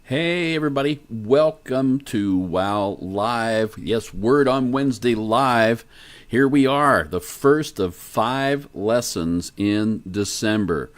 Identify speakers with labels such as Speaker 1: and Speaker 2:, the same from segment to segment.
Speaker 1: Hey everybody, welcome to Wow Live. Yes, Word on Wednesday Live. Here we are, the first of 5 lessons in December.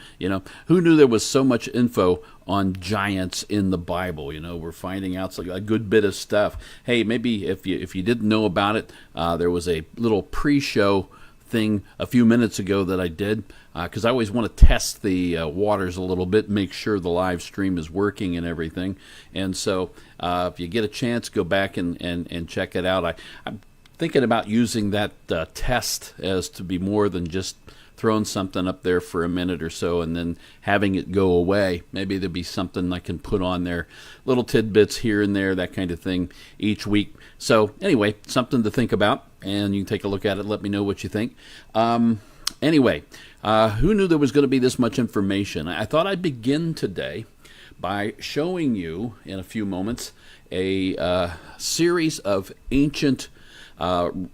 Speaker 1: Who knew there was so much info on giants in the Bible? We're finding out a good bit of stuff. Hey, maybe if you didn't know about it, there was a little pre-show thing a few minutes ago that I did, because I always want to test the waters a little bit, make sure the live stream is working and everything. And so if you get a chance, go back and check it out. I'm thinking about using that test as to be more than just throwing something up there for a minute or so and then having it go away. Maybe there'll be something I can put on there, little tidbits here and there, that kind of thing each week. So anyway, something to think about, and you can take a look at it. Let me know what you think. Anyway, who knew there was going to be this much information? I thought I'd begin today by showing you in a few moments a series of ancient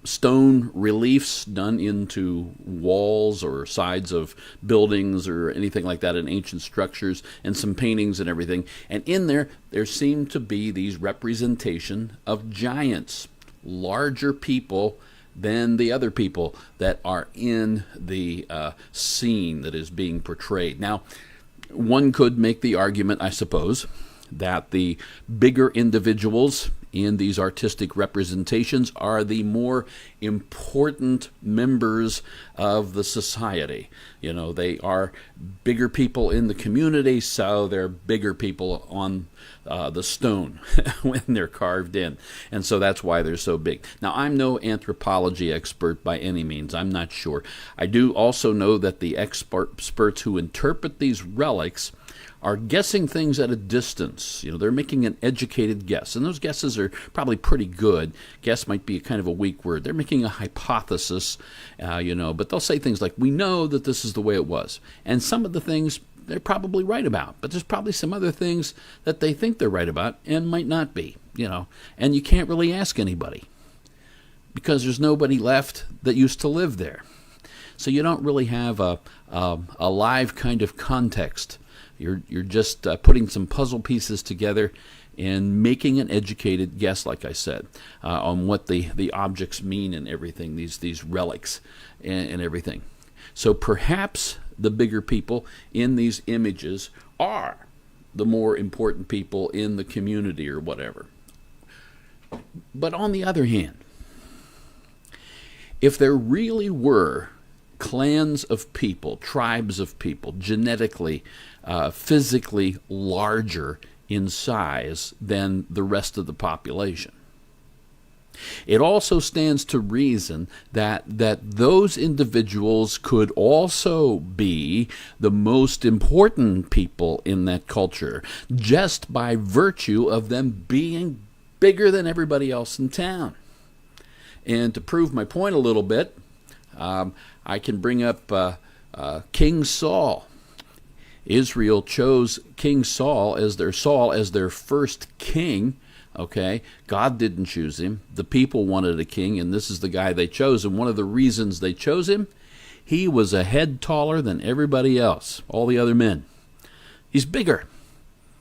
Speaker 1: stone reliefs done into walls or sides of buildings or anything like that in ancient structures, and some paintings and everything. And in there seem to be these representation of giants, larger people than the other people that are in the scene that is being portrayed. Now, one could make the argument, I suppose, that the bigger individuals in these artistic representations are the more important members of the society. They are bigger people in the community, so they're bigger people on the stone when they're carved in. And so that's why they're so big. Now, I'm no anthropology expert by any means. I'm not sure. I do also know that the experts who interpret these relics are guessing things at a distance. They're making an educated guess, and those guesses are probably pretty good. Guess might be kind of a weak word. They're making a hypothesis, but they'll say things like, we know that this is the way it was. And some of the things they're probably right about, but there's probably some other things that they think they're right about and might not be, and you can't really ask anybody because there's nobody left that used to live there. So you don't really have a live kind of context. You're just putting some puzzle pieces together and making an educated guess, like I said, on what the objects mean and everything, these relics and everything. So perhaps the bigger people in these images are the more important people in the community or whatever. But on the other hand, if there really were clans of people, tribes of people, genetically, physically larger in size than the rest of the population, it also stands to reason that those individuals could also be the most important people in that culture, just by virtue of them being bigger than everybody else in town. And to prove my point a little bit, I can bring up King Saul. Israel chose King Saul as their first king. Okay, God didn't choose him. The people wanted a king, and this is the guy they chose. And one of the reasons they chose him, he was a head taller than everybody else, all the other men. He's bigger.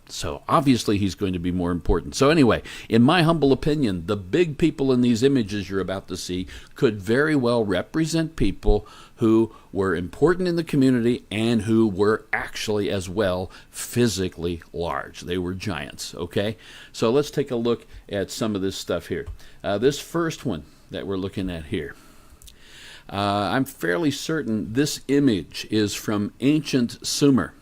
Speaker 1: So obviously he's going to be more important. So anyway, in my humble opinion, the big people in these images you're about to see could very well represent people who were important in the community and who were actually as well physically large. They were giants, okay? So let's take a look at some of this stuff here. This first one that we're looking at here, I'm fairly certain this image is from ancient Sumer,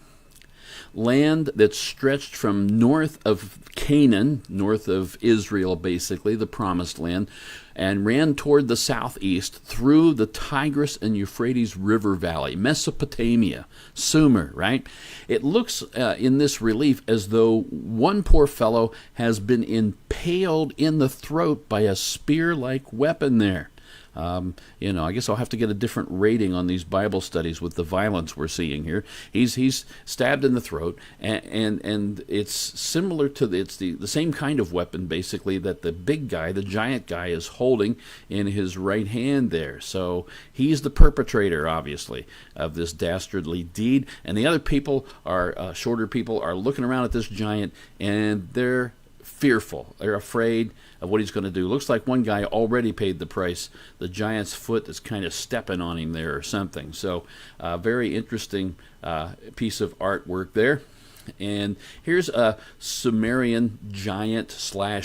Speaker 1: land that stretched from north of Canaan, north of Israel basically, the promised land, and ran toward the southeast through the Tigris and Euphrates River Valley, Mesopotamia, Sumer, right? It looks in this relief as though one poor fellow has been impaled in the throat by a spear-like weapon there. I guess I'll have to get a different rating on these Bible studies with the violence we're seeing here. He's stabbed in the throat, and it's similar to the same kind of weapon, basically, that the big guy, the giant guy, is holding in his right hand there. So he's the perpetrator, obviously, of this dastardly deed, and the other people are shorter people are looking around at this giant, and they're fearful. They're afraid of what he's going to do. Looks like one guy already paid the price. The giant's foot is kind of stepping on him there or something. So very interesting piece of artwork there. And here's a Sumerian giant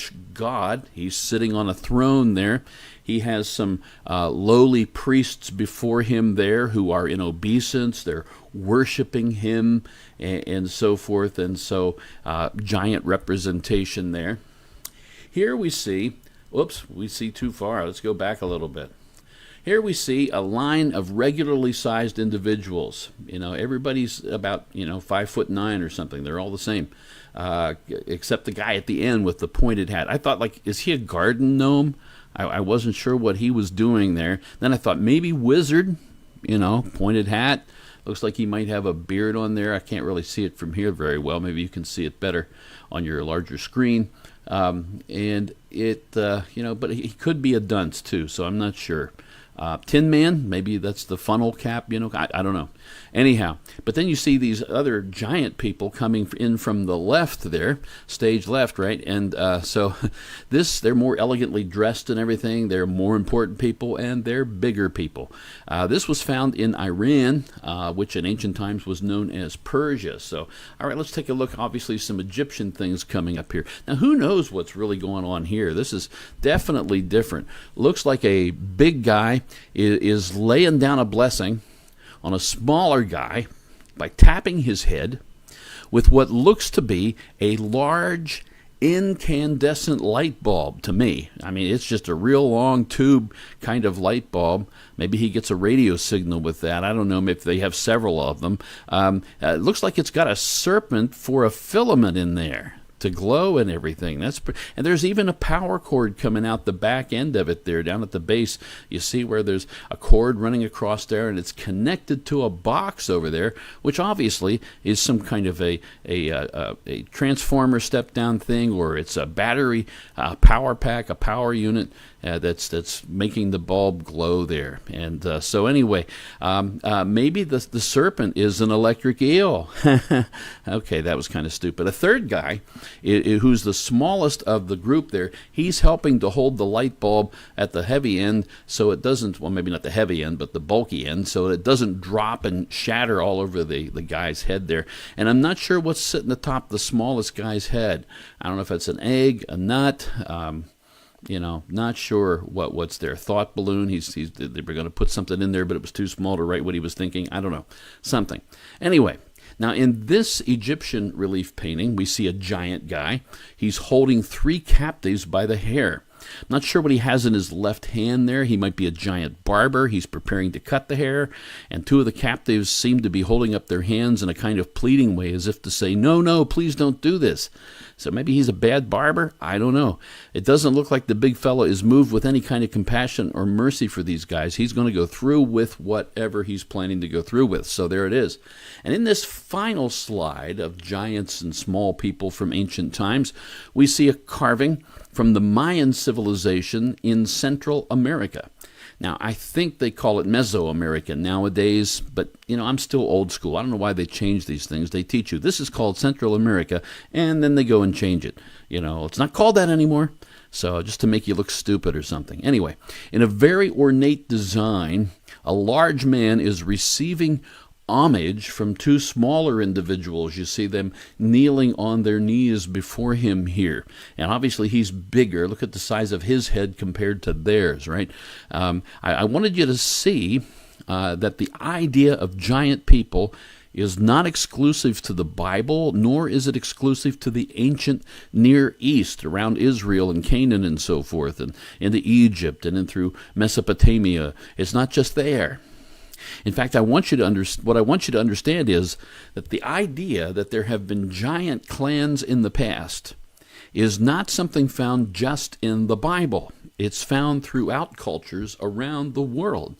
Speaker 1: / god. He's sitting on a throne there. He has some lowly priests before him there who are in obeisance. They're worshiping him and so forth. And so giant representation there. Here we see, we see too far. Let's go back a little bit. Here we see a line of regularly sized individuals. Everybody's about 5'9" or something. They're all the same, except the guy at the end with the pointed hat. I thought, is he a garden gnome? I wasn't sure what he was doing there. Then I thought maybe wizard. Pointed hat. Looks like he might have a beard on there. I can't really see it from here very well. Maybe you can see it better on your larger screen. And it, but he could be a dunce too, so I'm not sure. Tin Man, maybe that's the funnel cap, I don't know. Anyhow, but then you see these other giant people coming in from the left there, stage left, right? And so they're more elegantly dressed and everything. They're more important people, and they're bigger people. This was found in Iran, which in ancient times was known as Persia. So, all right, let's take a look. Obviously, some Egyptian things coming up here. Now, who knows what's really going on here? This is definitely different. Looks like a big guy is laying down a blessing on a smaller guy by tapping his head with what looks to be a large incandescent light bulb to me. I mean, it's just a real long tube kind of light bulb. Maybe he gets a radio signal with that. I don't know if they have several of them. It looks like it's got a serpent for a filament in there to glow and everything. And there's even a power cord coming out the back end of it there, down at the base. You see where there's a cord running across there, and it's connected to a box over there, which obviously is some kind of a transformer step-down thing, or it's a battery power pack, a power unit that's making the bulb glow there. And so anyway, maybe the serpent is an electric eel. Okay, that was kind of stupid. A third guy, who's the smallest of the group there, he's helping to hold the light bulb at the heavy end so it doesn't, well, maybe not the heavy end, but the bulky end, so it doesn't drop and shatter all over the guy's head there. And I'm not sure what's sitting atop the smallest guy's head. I don't know if it's an egg, a nut, not sure what's there. Thought balloon. They were going to put something in there, but it was too small to write what he was thinking. I don't know. Something. Anyway, now in this Egyptian relief painting, we see a giant guy. He's holding 3 captives by the hair. I'm not sure what he has in his left hand there. He might be a giant barber. He's preparing to cut the hair, and 2 of the captives seem to be holding up their hands in a kind of pleading way, as if to say, no, please don't do this. So maybe he's a bad barber? I don't know. It doesn't look like the big fella is moved with any kind of compassion or mercy for these guys. He's going to go through with whatever he's planning to go through with. So there it is. And in this final slide of giants and small people from ancient times, we see a carving from the Mayan civilization in Central America. Now, I think they call it Mesoamerica nowadays, but, I'm still old school. I don't know why they change these things. They teach you, this is called Central America, and then they go and change it. It's not called that anymore, so just to make you look stupid or something. Anyway, in a very ornate design, a large man is receiving homage from 2 smaller individuals. You see them kneeling on their knees before him here. And obviously he's bigger. Look at the size of his head compared to theirs, right? I wanted you to see that the idea of giant people is not exclusive to the Bible, nor is it exclusive to the ancient Near East around Israel and Canaan and so forth, and into Egypt and in through Mesopotamia. It's not just there. In fact, what I want you to understand is that the idea that there have been giant clans in the past is not something found just in the Bible. It's found throughout cultures around the world,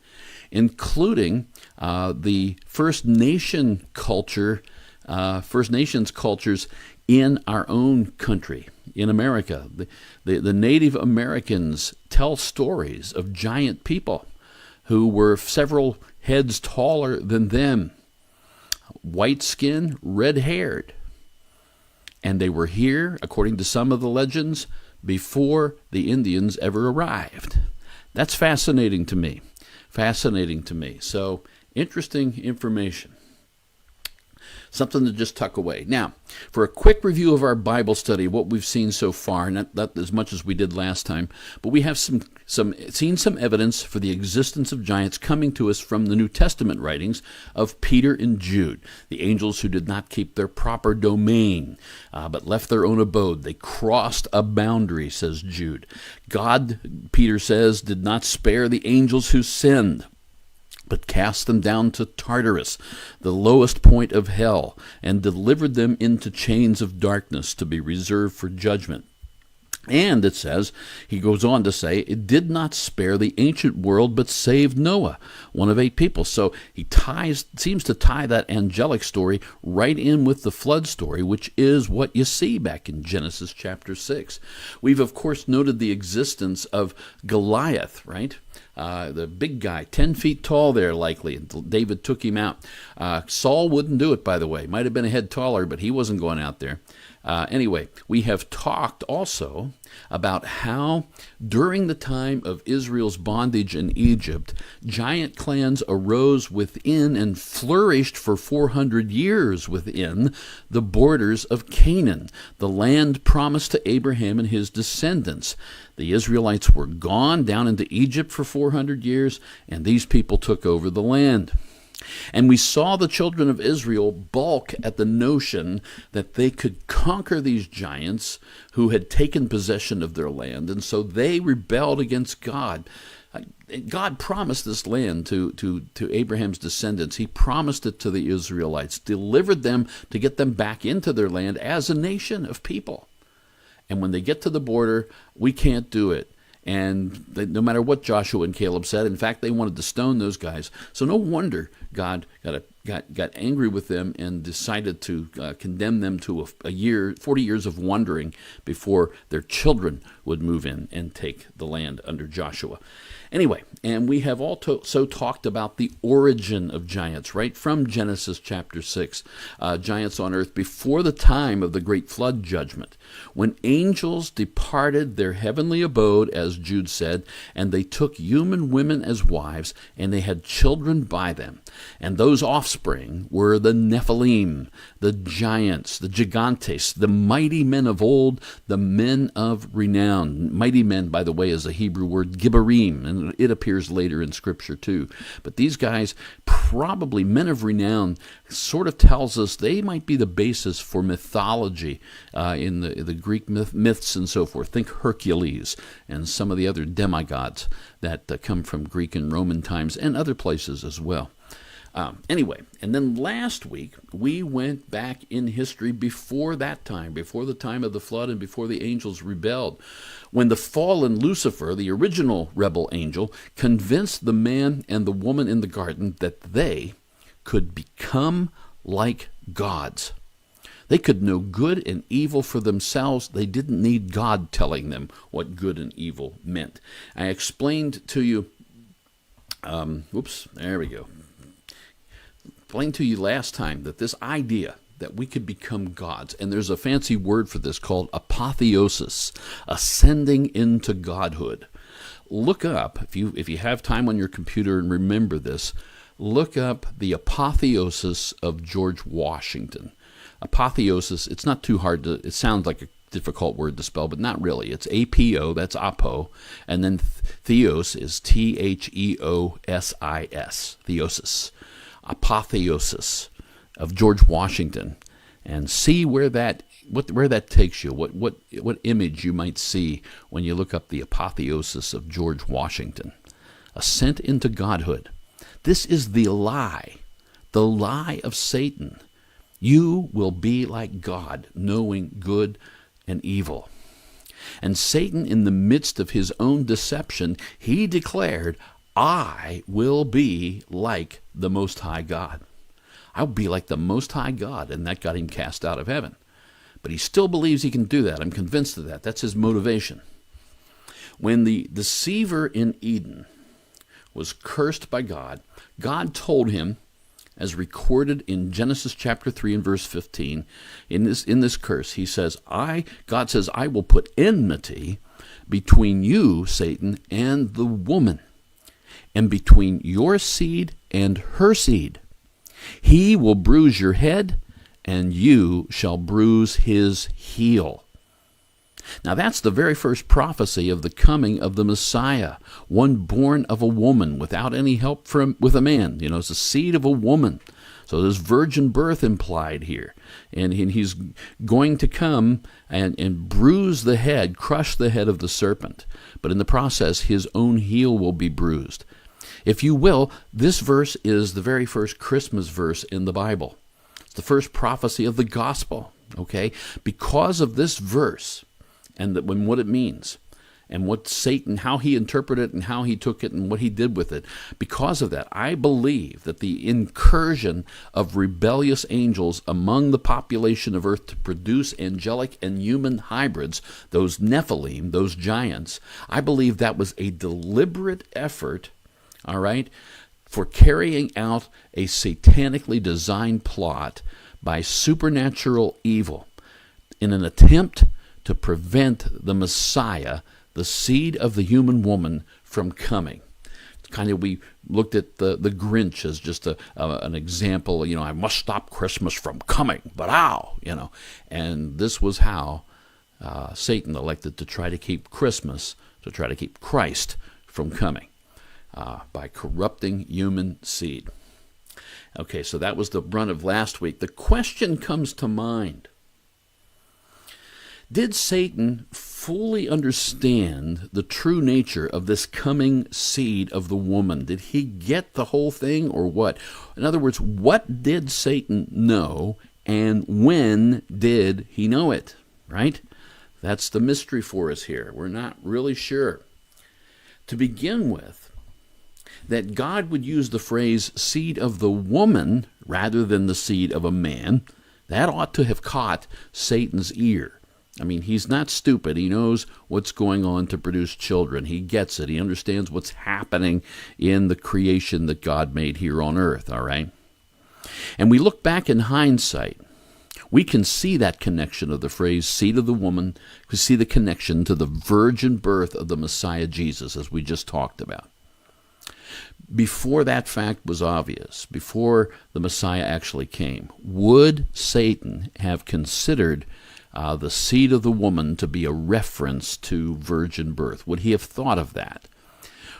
Speaker 1: including the First Nations cultures in our own country, in America. The Native Americans tell stories of giant people who were several heads taller than them, white skin, red haired. And they were here, according to some of the legends, before the Indians ever arrived. That's fascinating to me. Fascinating to me. So, interesting information. Something to just tuck away. Now, for a quick review of our Bible study, what we've seen so far, not as much as we did last time, but we have seen some evidence for the existence of giants coming to us from the New Testament writings of Peter and Jude, the angels who did not keep their proper domain, but left their own abode. They crossed a boundary, says Jude. God, Peter says, did not spare the angels who sinned, but cast them down to Tartarus, the lowest point of hell, and delivered them into chains of darkness to be reserved for judgment. And it says, he goes on to say, it did not spare the ancient world, but saved Noah, one of 8 people. So he seems to tie that angelic story right in with the flood story, which is what you see back in Genesis chapter 6. We've, of course, noted the existence of Goliath, right? The big guy, 10 feet tall there, likely. David took him out. Saul wouldn't do it, by the way. Might have been a head taller, but he wasn't going out there. Anyway, we have talked also about how during the time of Israel's bondage in Egypt, giant clans arose within and flourished for 400 years within the borders of Canaan, the land promised to Abraham and his descendants. The Israelites were gone down into Egypt for 400 years, and these people took over the land. And we saw the children of Israel balk at the notion that they could conquer these giants who had taken possession of their land, and so they rebelled against God. God promised this land to Abraham's descendants. He promised it to the Israelites, delivered them to get them back into their land as a nation of people. And when they get to the border, we can't do it. And no matter what Joshua and Caleb said, in fact, they wanted to stone those guys. So no wonder God got angry with them and decided to condemn them to a year, 40 years of wandering before their children would move in and take the land under Joshua. Anyway, and we have also talked about the origin of giants, right from Genesis chapter 6, giants on earth before the time of the great flood judgment, when angels departed their heavenly abode, as Jude said, and they took human women as wives, and they had children by them. And those offspring were the Nephilim, the giants, the gigantes, the mighty men of old, the men of renown. Mighty men, by the way, is a Hebrew word, gibborim, and it appears later in Scripture too. But these guys, probably men of renown, sort of tells us they might be the basis for mythology in the Greek myths and so forth. Think Hercules and some of the other demigods that come from Greek and Roman times and other places as well. Anyway, and then last week, we went back in history before that time, before the time of the flood and before the angels rebelled, when the fallen Lucifer, the original rebel angel, convinced the man and the woman in the garden that they could become like gods. They could know good and evil for themselves. They didn't need God telling them what good and evil meant. I explained to you, explained to you last time that this idea that we could become gods, and there's a fancy word for this called apotheosis, ascending into godhood. Look up, if you have time on your computer and remember this, look up the apotheosis of George Washington. Apotheosis, it's not too hard to, it sounds like a difficult word to spell, but not really. It's A-P-O, that's apo, and then theos is T-H-E-O-S-I-S, theosis. Apotheosis of George Washington, and see where that takes you. What image you might see when you look up the apotheosis of George Washington. Ascent into godhood. This is the lie of Satan. You will be like God, knowing good and evil. And Satan, in the midst of his own deception, he declared, I will be like the Most High God. I'll be like the Most High God, and that got him cast out of heaven. But he still believes he can do that. I'm convinced of that. That's his motivation. When the deceiver in Eden was cursed by God, God told him, as recorded in Genesis chapter 3 and verse 15, in this curse, he says, God says, I will put enmity between you, Satan, and the woman, and between your seed and her seed. He will bruise your head, and you shall bruise his heel. Now that's the very first prophecy of the coming of the Messiah, one born of a woman without any help with a man. It's the seed of a woman. So there's virgin birth implied here. And he's going to come and bruise the head, crush the head of the serpent. But in the process, his own heel will be bruised. If you will, this verse is the very first Christmas verse in the Bible. It's the first prophecy of the gospel, okay? Because of this verse, and what it means, and what Satan, how he interpreted it, and how he took it, and what he did with it. Because of that, I believe that the incursion of rebellious angels among the population of earth to produce angelic and human hybrids, those Nephilim, those giants, I believe that was a deliberate effort, all right, for carrying out a satanically designed plot by supernatural evil in an attempt to prevent the Messiah, the seed of the human woman, from coming. We looked at the Grinch as just an example. I must stop Christmas from coming, but how? And this was how Satan elected to try to keep Christmas, to try to keep Christ from coming, by corrupting human seed. Okay, so that was the run of last week. The question comes to mind. Did Satan fully understand the true nature of this coming seed of the woman? Did he get the whole thing, or what? In other words, what did Satan know, and when did he know it? Right? That's the mystery for us here. We're not really sure. To begin with, that God would use the phrase seed of the woman rather than the seed of a man, that ought to have caught Satan's ear. I mean, he's not stupid. He knows what's going on to produce children. He gets it. He understands what's happening in the creation that God made here on earth, all right? And we look back in hindsight. We can see that connection of the phrase seed of the woman. We see the connection to the virgin birth of the Messiah Jesus, as we just talked about. Before that fact was obvious, before the Messiah actually came, would Satan have considered the seed of the woman to be a reference to virgin birth? Would he have thought of that?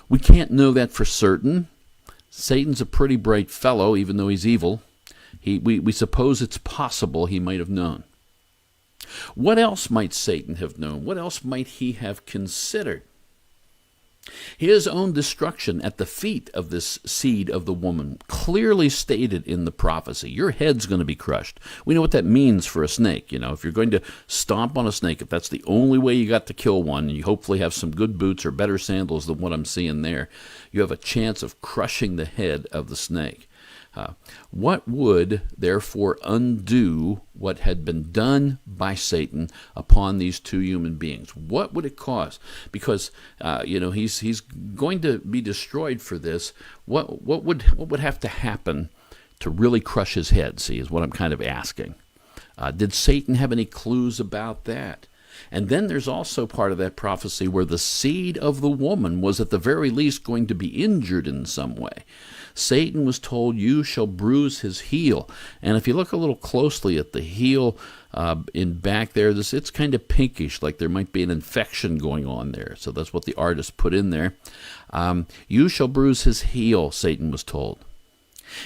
Speaker 1: We can't know that for certain. Satan's a pretty bright fellow, even though he's evil. We suppose it's possible he might have known. What else might Satan have known? What else might he have considered? His own destruction at the feet of this seed of the woman, clearly stated in the prophecy. Your head's going to be crushed. We know what that means for a snake. If you're going to stomp on a snake, if that's the only way you got to kill one, and you hopefully have some good boots or better sandals than what I'm seeing there, you have a chance of crushing the head of the snake. What would, therefore, undo what had been done by Satan upon these two human beings? What would it cause? Because he's going to be destroyed for this. What would have to happen to really crush his head? See, is what I'm kind of asking. Did Satan have any clues about that? And then there's also part of that prophecy where the seed of the woman was at the very least going to be injured in some way. Satan was told, you shall bruise his heel. And if you look a little closely at the heel in back there, it's kind of pinkish, like there might be an infection going on there. So that's what the artist put in there. You shall bruise his heel, Satan was told.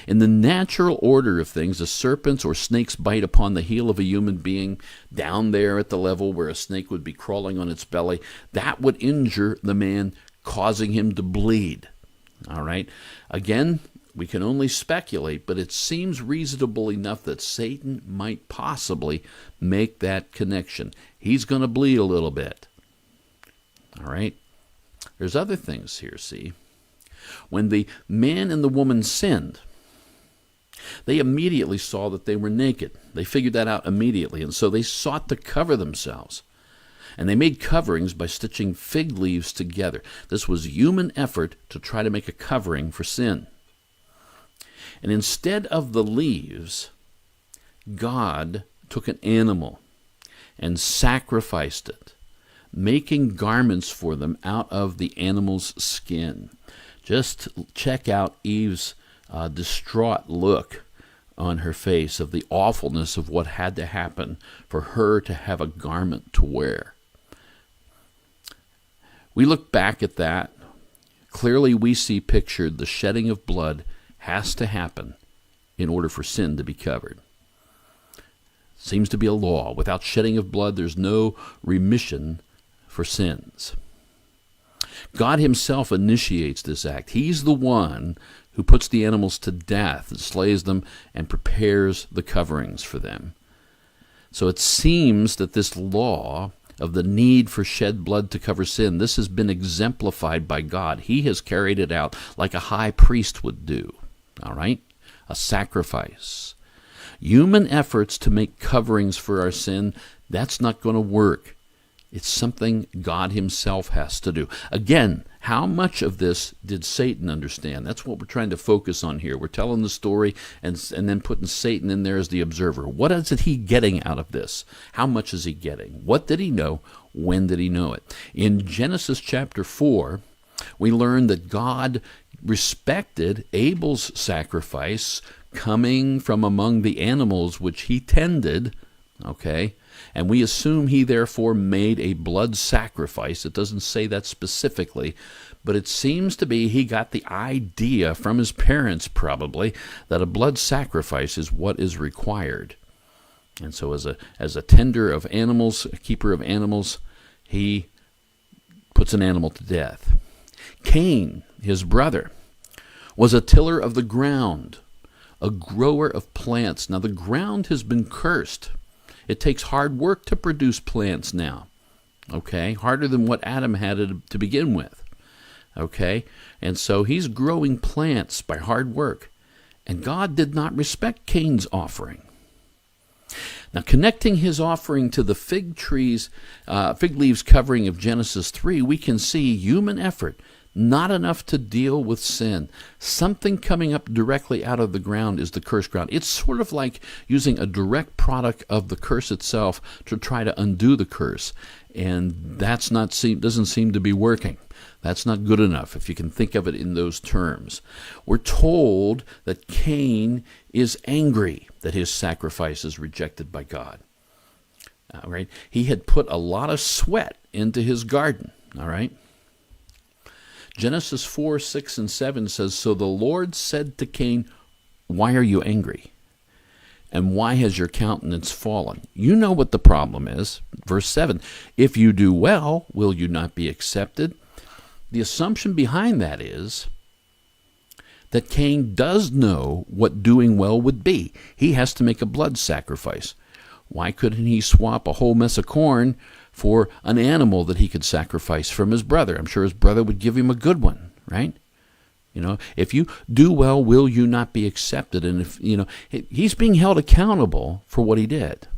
Speaker 1: In the natural order of things, a serpent's or snake's bite upon the heel of a human being down there at the level where a snake would be crawling on its belly, that would injure the man, causing him to bleed. All right. Again, we can only speculate, but it seems reasonable enough that Satan might possibly make that connection. He's going to bleed a little bit. All right? There's other things here, see? When the man and the woman sinned, they immediately saw that they were naked. They figured that out immediately, and so they sought to cover themselves. And they made coverings by stitching fig leaves together. This was human effort to try to make a covering for sin. And instead of the leaves, God took an animal and sacrificed it, making garments for them out of the animal's skin. Just check out Eve's distraught look on her face of the awfulness of what had to happen for her to have a garment to wear. We look back at that. Clearly we see pictured the shedding of blood has to happen in order for sin to be covered. Seems to be a law. Without shedding of blood, there's no remission for sins. God himself initiates this act. He's the one who puts the animals to death and slays them and prepares the coverings for them. So it seems that this law of the need for shed blood to cover sin, this has been exemplified by God. He has carried it out like a high priest would do. All right? A sacrifice. Human efforts to make coverings for our sin, that's not going to work. It's something God himself has to do. Again, how much of this did Satan understand? That's what we're trying to focus on here. We're telling the story and then putting Satan in there as the observer. What is he getting out of this? How much is he getting? What did he know? When did he know it? In Genesis chapter 4, we learn that God respected Abel's sacrifice coming from among the animals which he tended, okay? And we assume he therefore made a blood sacrifice. It doesn't say that specifically, but it seems to be he got the idea from his parents probably that a blood sacrifice is what is required. And so as a tender of animals, a keeper of animals, he puts an animal to death. Cain, his brother, was a tiller of the ground, a grower of plants. Now the ground has been cursed. It takes hard work to produce plants now, okay? Harder than what Adam had to begin with, okay? And so he's growing plants by hard work. And God did not respect Cain's offering. Now, connecting his offering to the fig leaves covering of Genesis 3, we can see human effort, not enough to deal with sin. Something coming up directly out of the ground is the cursed ground. It's sort of like using a direct product of the curse itself to try to undo the curse. And doesn't seem to be working. That's not good enough, if you can think of it in those terms. We're told that Cain is angry that his sacrifice is rejected by God. All right? He had put a lot of sweat into his garden. All right? Genesis 4, 6, and 7 says, "So the Lord said to Cain, 'Why are you angry? And why has your countenance fallen?'" You know what the problem is. Verse 7, "If you do well, will you not be accepted?" The assumption behind that is that Cain does know what doing well would be. He has to make a blood sacrifice. Why couldn't he swap a whole mess of corn for an animal that he could sacrifice from his brother? I'm sure his brother would give him a good one, right? You know, if you do well, will you not be accepted? And if, you know, he's being held accountable for what he did.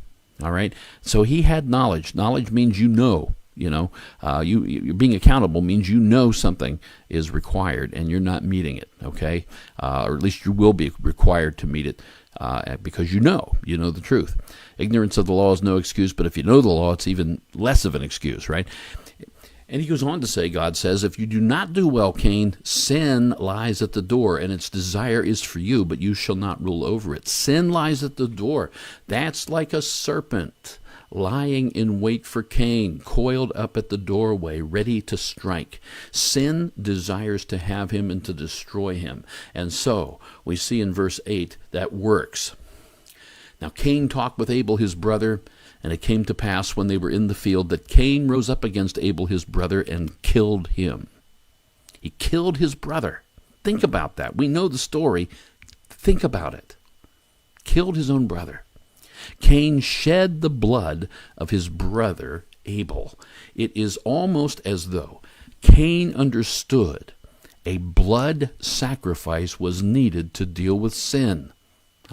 Speaker 1: All right. So he had knowledge. Knowledge means you know. You're being accountable means you know something is required and you're not meeting it. Okay, or at least you will be required to meet it because you know the truth. Ignorance of the law is no excuse, but if you know the law, it's even less of an excuse, right? And he goes on to say, God says, "If you do not do well, Cain, sin lies at the door, and its desire is for you, but you shall not rule over it." Sin lies at the door. That's like a serpent lying in wait for Cain, coiled up at the doorway, ready to strike. Sin desires to have him and to destroy him. And so we see in verse 8 that works. Now Cain talked with Abel his brother, and it came to pass when they were in the field that Cain rose up against Abel his brother and killed him. He killed his brother. Think about that. We know the story. Think about it. Killed his own brother. Cain shed the blood of his brother Abel. It is almost as though Cain understood a blood sacrifice was needed to deal with sin.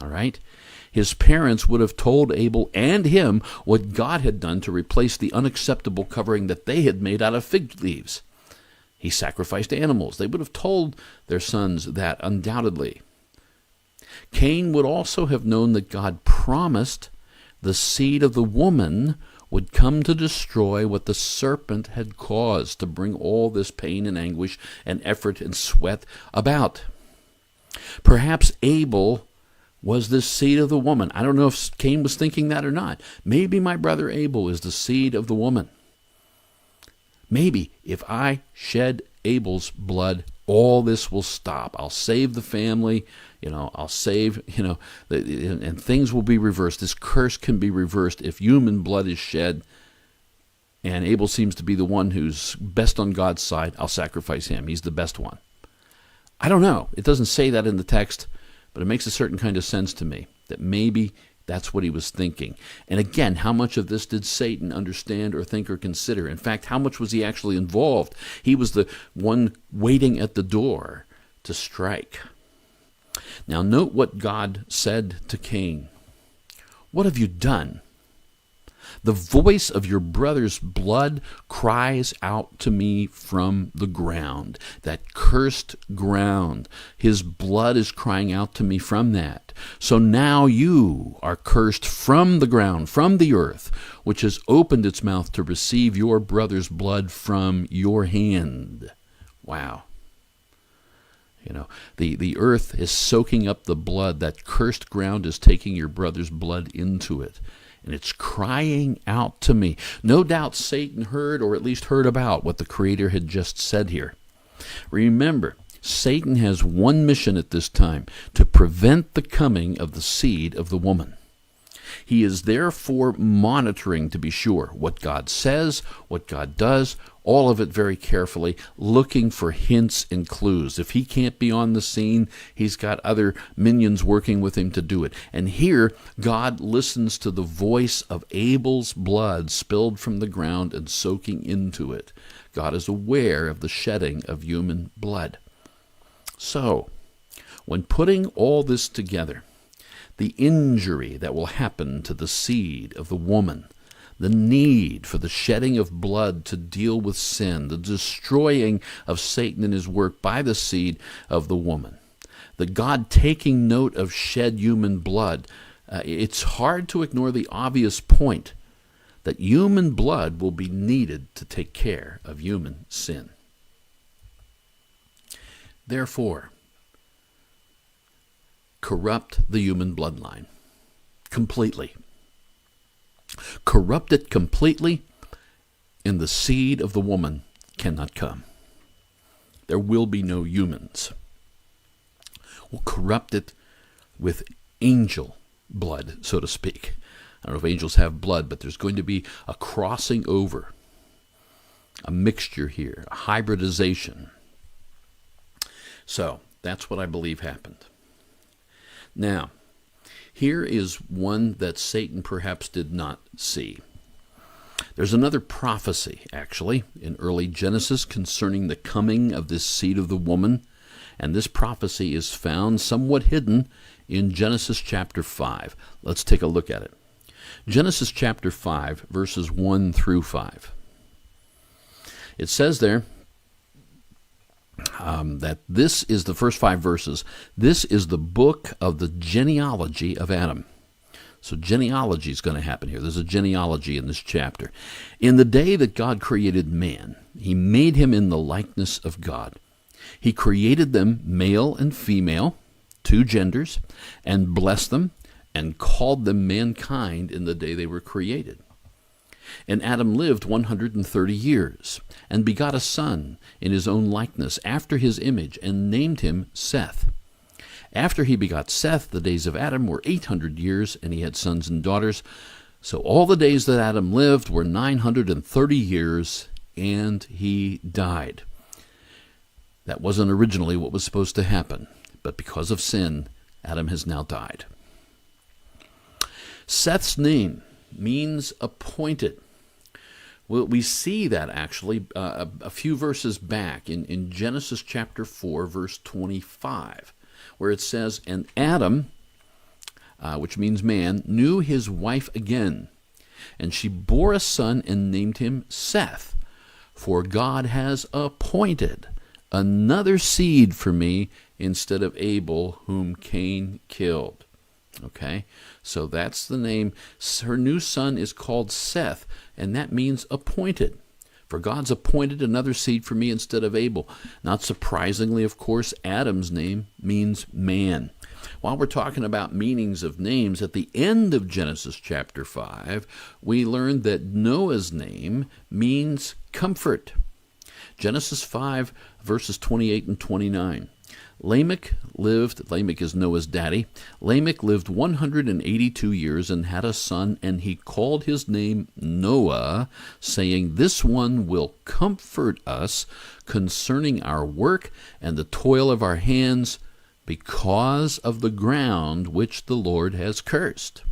Speaker 1: All right? His parents would have told Abel and him what God had done to replace the unacceptable covering that they had made out of fig leaves. He sacrificed animals. They would have told their sons that undoubtedly. Cain would also have known that God promised the seed of the woman would come to destroy what the serpent had caused, to bring all this pain and anguish and effort and sweat about. Perhaps Abel was this seed of the woman. I don't know if Cain was thinking that or not. Maybe my brother Abel is the seed of the woman. Maybe if I shed Abel's blood, all this will stop. I'll save the family, I'll save, and things will be reversed. This curse can be reversed if human blood is shed, and Abel seems to be the one who's best on God's side. I'll sacrifice him. He's the best one. I don't know. It doesn't say that in the text, but it makes a certain kind of sense to me that maybe that's what he was thinking. And again, how much of this did Satan understand or think or consider? In fact, how much was he actually involved? He was the one waiting at the door to strike. Now note what God said to Cain. What have you done? The voice of your brother's blood cries out to me from the ground, that cursed ground. His blood is crying out to me from that. So now you are cursed from the ground, from the earth, which has opened its mouth to receive your brother's blood from your hand. Wow. The earth is soaking up the blood. That cursed ground is taking your brother's blood into it. And it's crying out to me. No doubt Satan heard, or at least heard about, what the Creator had just said here. Remember, Satan has one mission at this time: to prevent the coming of the seed of the woman. He is therefore monitoring, to be sure, what God says, what God does, all of it very carefully, looking for hints and clues. If he can't be on the scene, he's got other minions working with him to do it. And here, God listens to the voice of Abel's blood spilled from the ground and soaking into it. God is aware of the shedding of human blood. So, when putting all this together, the injury that will happen to the seed of the woman, the need for the shedding of blood to deal with sin, the destroying of Satan and his work by the seed of the woman, the God taking note of shed human blood, it's hard to ignore the obvious point that human blood will be needed to take care of human sin. Therefore, corrupt the human bloodline completely. Corrupt it completely, and the seed of the woman cannot come. There will be no humans. We'll corrupt it with angel blood, so to speak. I don't know if angels have blood, but there's going to be a crossing over, a mixture here, a hybridization. So that's what I believe happened. Now, here is one that Satan perhaps did not see. There's another prophecy, actually, in early Genesis concerning the coming of this seed of the woman, and this prophecy is found somewhat hidden in Genesis chapter 5. Let's take a look at it. Genesis chapter 5, verses 1 through 5. It says there, that this is the first 5 verses. This is the book of the genealogy of Adam. So genealogy is going to happen here. There's a genealogy in this chapter. In the day that God created man, he made him in the likeness of God. He created them male and female, 2 genders, and blessed them and called them mankind in the day they were created. And Adam lived 130 years, and begot a son in his own likeness, after his image, and named him Seth. After he begot Seth, the days of Adam were 800 years, and he had sons and daughters. So all the days that Adam lived were 930 years, and he died. That wasn't originally what was supposed to happen, but because of sin, Adam has now died. Seth's name means appointed. Well, we see that actually a few verses back in Genesis chapter 4, verse 25, where it says, "And Adam," which means man, "knew his wife again, and she bore a son and named him Seth, for God has appointed another seed for me instead of Abel, whom Cain killed." Okay, so that's the name. Her new son is called Seth, and that means appointed. For God's appointed another seed for me instead of Abel. Not surprisingly, of course, Adam's name means man. While we're talking about meanings of names, at the end of Genesis chapter 5, we learned that Noah's name means comfort. Genesis 5, verses 28 and 29. Lamech is Noah's daddy. Lamech lived 182 years and had a son, and he called his name Noah, saying, "This one will comfort us concerning our work and the toil of our hands, because of the ground which the Lord has cursed."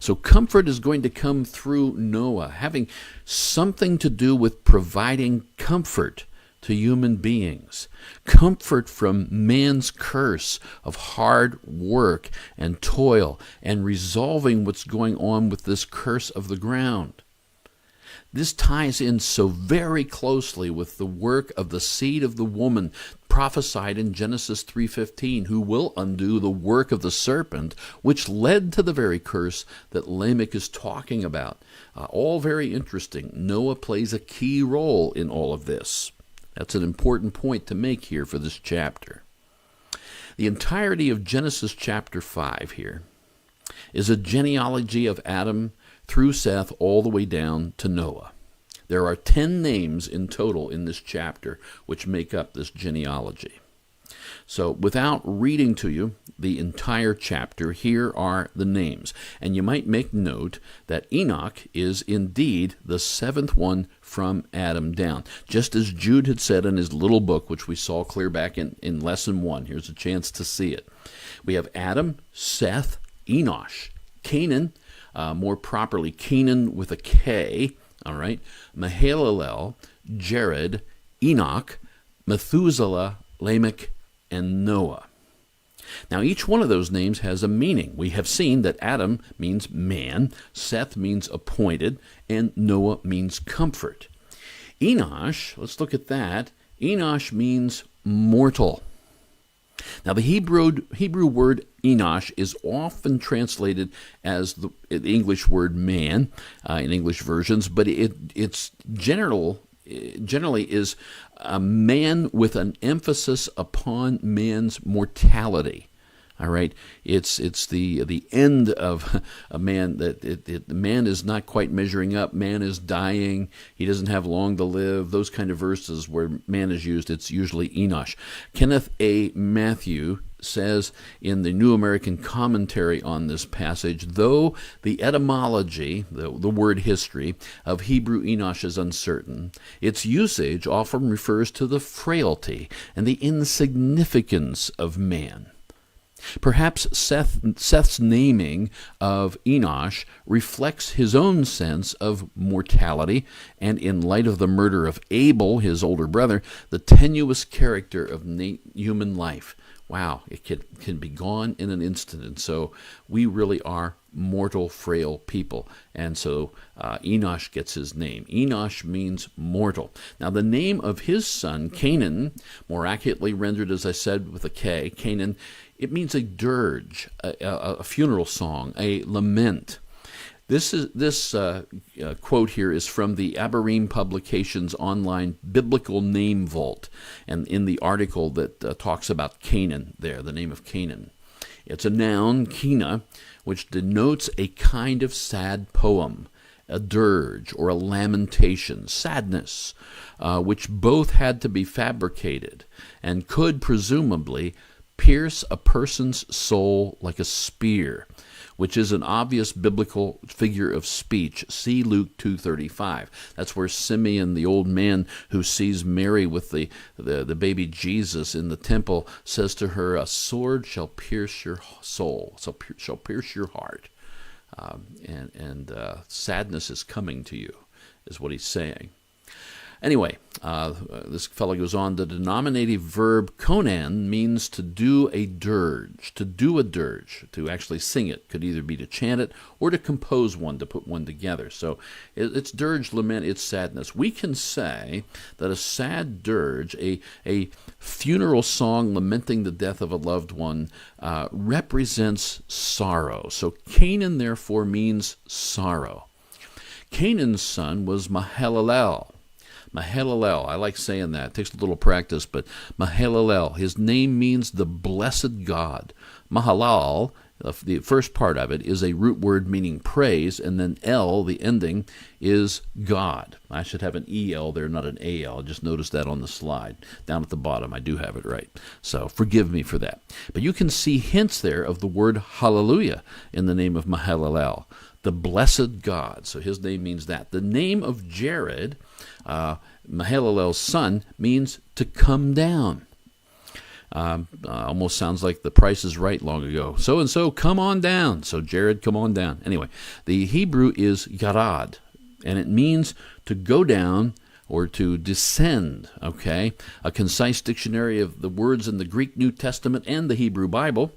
Speaker 1: So comfort is going to come through Noah, having something to do with providing comfort to human beings. Comfort from man's curse of hard work and toil, and resolving what's going on with this curse of the ground. This ties in so very closely with the work of the seed of the woman prophesied in Genesis 3:15, who will undo the work of the serpent, which led to the very curse that Lamech is talking about. All very interesting. Noah plays a key role in all of this. That's an important point to make here for this chapter. The entirety of Genesis chapter 5 here is a genealogy of Adam through Seth all the way down to Noah. There are 10 names in total in this chapter which make up this genealogy. So without reading to you the entire chapter, here are the names. And you might make note that Enoch is indeed the seventh one from Adam down. Just as Jude had said in his little book, which we saw clear back in lesson 1. Here's a chance to see it. We have Adam, Seth, Enosh, Canaan, more properly Canaan with a K, all right, Mahalalel, Jared, Enoch, Methuselah, Lamech, and Noah. Now, each one of those names has a meaning. We have seen that Adam means man, Seth means appointed, and Noah means comfort. Enosh, let's look at that. Enosh means mortal. Now, the Hebrew word Enosh is often translated as the English word man in English versions, but it's generally is a man with an emphasis upon man's mortality. All right, it's the end of a man that the man is not quite measuring up. Man is dying. He doesn't have long to live. Those kind of verses where man is used, it's usually Enosh. Kenneth A. Matthew says in the New American Commentary on this passage, though the etymology, the word history, of Hebrew Enosh is uncertain, its usage often refers to the frailty and the insignificance of man. Perhaps Seth's naming of Enosh reflects his own sense of mortality, and in light of the murder of Abel, his older brother, the tenuous character of human life. Wow, it can be gone in an instant, and so we really are mortal, frail people. And so Enosh gets his name. Enosh means mortal. Now, the name of his son, Canaan, more accurately rendered, as I said, with a K, Canaan, it means a dirge, a funeral song, a lament. This quote here is from the Abarim Publications online Biblical Name Vault, and in the article that talks about Canaan there, the name of Canaan. It's a noun, kina, which denotes a kind of sad poem, a dirge or a lamentation, sadness, which both had to be fabricated and could presumably pierce a person's soul like a spear, which is an obvious biblical figure of speech. See Luke 2:35. That's where Simeon, the old man who sees Mary with the baby Jesus in the temple, says to her, "A sword shall pierce your soul, shall pierce your heart." And sadness is coming to you. is what he's saying. Anyway, this fellow goes on. The denominative verb konan means to do a dirge. To do a dirge, to actually sing it, could either be to chant it or to compose one, to put one together. So it's dirge, lament, it's sadness. We can say that a sad dirge, a funeral song lamenting the death of a loved one, represents sorrow. So Canaan, therefore, means sorrow. Canaan's son was Mahalalel. Mahalalel, I like saying that. It takes a little practice, but Mahalalel, his name means the blessed God. Mahalal, the first part of it, is a root word meaning praise, and then El, the ending, is God. I should have an EL there, not an AL. Just notice that on the slide. Down at the bottom, I do have it right. So forgive me for that. But you can see hints there of the word hallelujah in the name of Mahalalel, the blessed God. So his name means that. The name of Jared, Mahalalel's son, means to come down. Almost sounds like The Price is Right long ago. So-and-so, come on down. So Jared, come on down. Anyway, the Hebrew is yarad, and it means to go down or to descend, okay? A concise dictionary of the words in the Greek New Testament and the Hebrew Bible.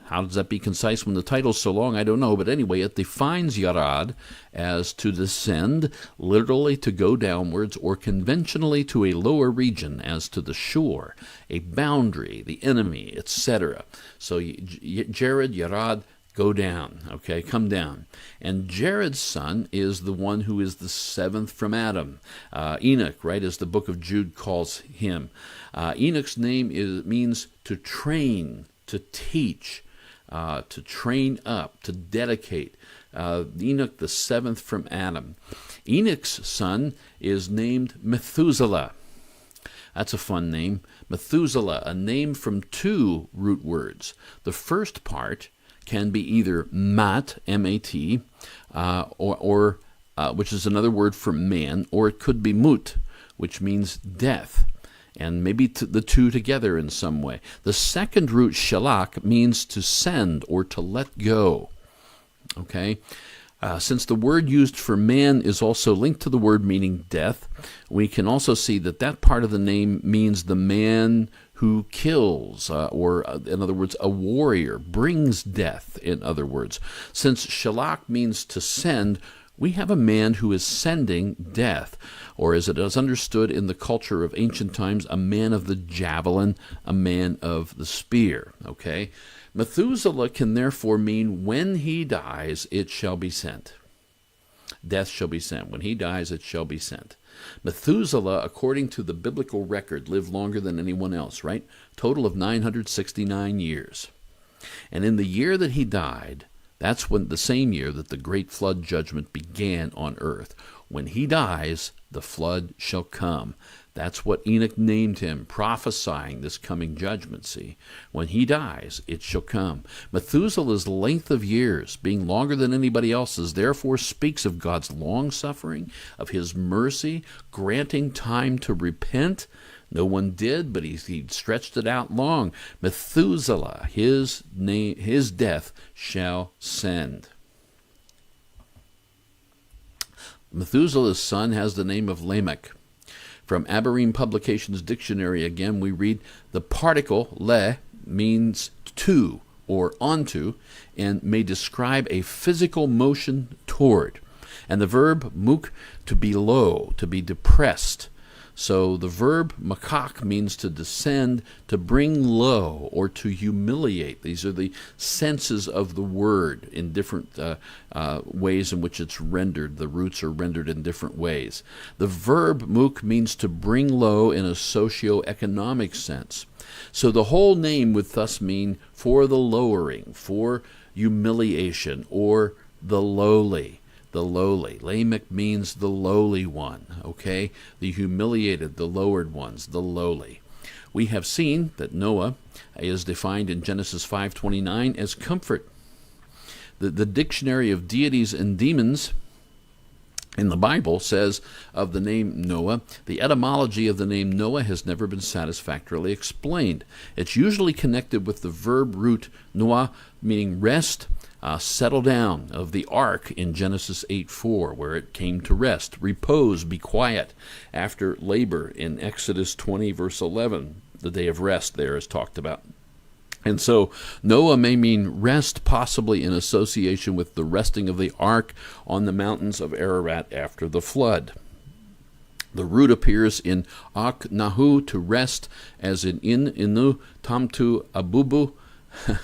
Speaker 1: How does that be concise when the title's so long? I don't know. But anyway, it defines yarad as to descend, literally to go downwards, or conventionally to a lower region, as to the shore, a boundary, the enemy, etc. So Jared, yarad, go down, okay, come down. And Jared's son is the one who is the seventh from Adam. Enoch, right, as the book of Jude calls him. Enoch's name means to train, to teach, to train up, to dedicate. Enoch, the seventh from Adam. Enoch's son is named Methuselah. That's a fun name. Methuselah, a name from two root words. The first part can be either mat, M-A-T, or which is another word for man, or it could be mut, which means death, and maybe the two together in some way. The second root, shalak, means to send or to let go. Okay? Since the word used for man is also linked to the word meaning death, we can also see that that part of the name means the man who kills, or in other words, a warrior, brings death, in other words. Since shalak means to send, we have a man who is sending death, or as it is understood in the culture of ancient times, a man of the javelin, a man of the spear. Okay? Methuselah can therefore mean when he dies, it shall be sent. Death shall be sent. When he dies, it shall be sent. Methuselah, according to the biblical record, lived longer than anyone else, right? Total of 969 years. And in the year that he died, that's when the same year that the great flood judgment began on earth. When he dies, the flood shall come. That's what Enoch named him, prophesying this coming judgment, see. When he dies, it shall come. Methuselah's length of years, being longer than anybody else's, therefore speaks of God's long-suffering, of his mercy, granting time to repent. No one did, but he stretched it out long. Methuselah, his death shall send. Methuselah's son has the name of Lamech. From Aberreen Publications Dictionary, again, we read the particle le means to or onto and may describe a physical motion toward. And the verb muk, to be low, to be depressed. So the verb makak means to descend, to bring low, or to humiliate. These are the senses of the word in different ways in which it's rendered. The roots are rendered in different ways. The verb muk means to bring low in a socio-economic sense. So the whole name would thus mean for the lowering, for humiliation, or the lowly. The lowly. Lamech means the lowly one, okay? The humiliated, the lowered ones, the lowly. We have seen that Noah is defined in Genesis 5:29 as comfort. The Dictionary of Deities and Demons in the Bible says of the name Noah, the etymology of the name Noah has never been satisfactorily explained. It's usually connected with the verb root noah, meaning rest, settle down of the ark in Genesis 8:4, where it came to rest. Repose, be quiet, after labor in Exodus 20, verse 11. The day of rest there is talked about. And so Noah may mean rest, possibly in association with the resting of the ark on the mountains of Ararat after the flood. The root appears in ak nahu, to rest, as in inu tamtu abubu.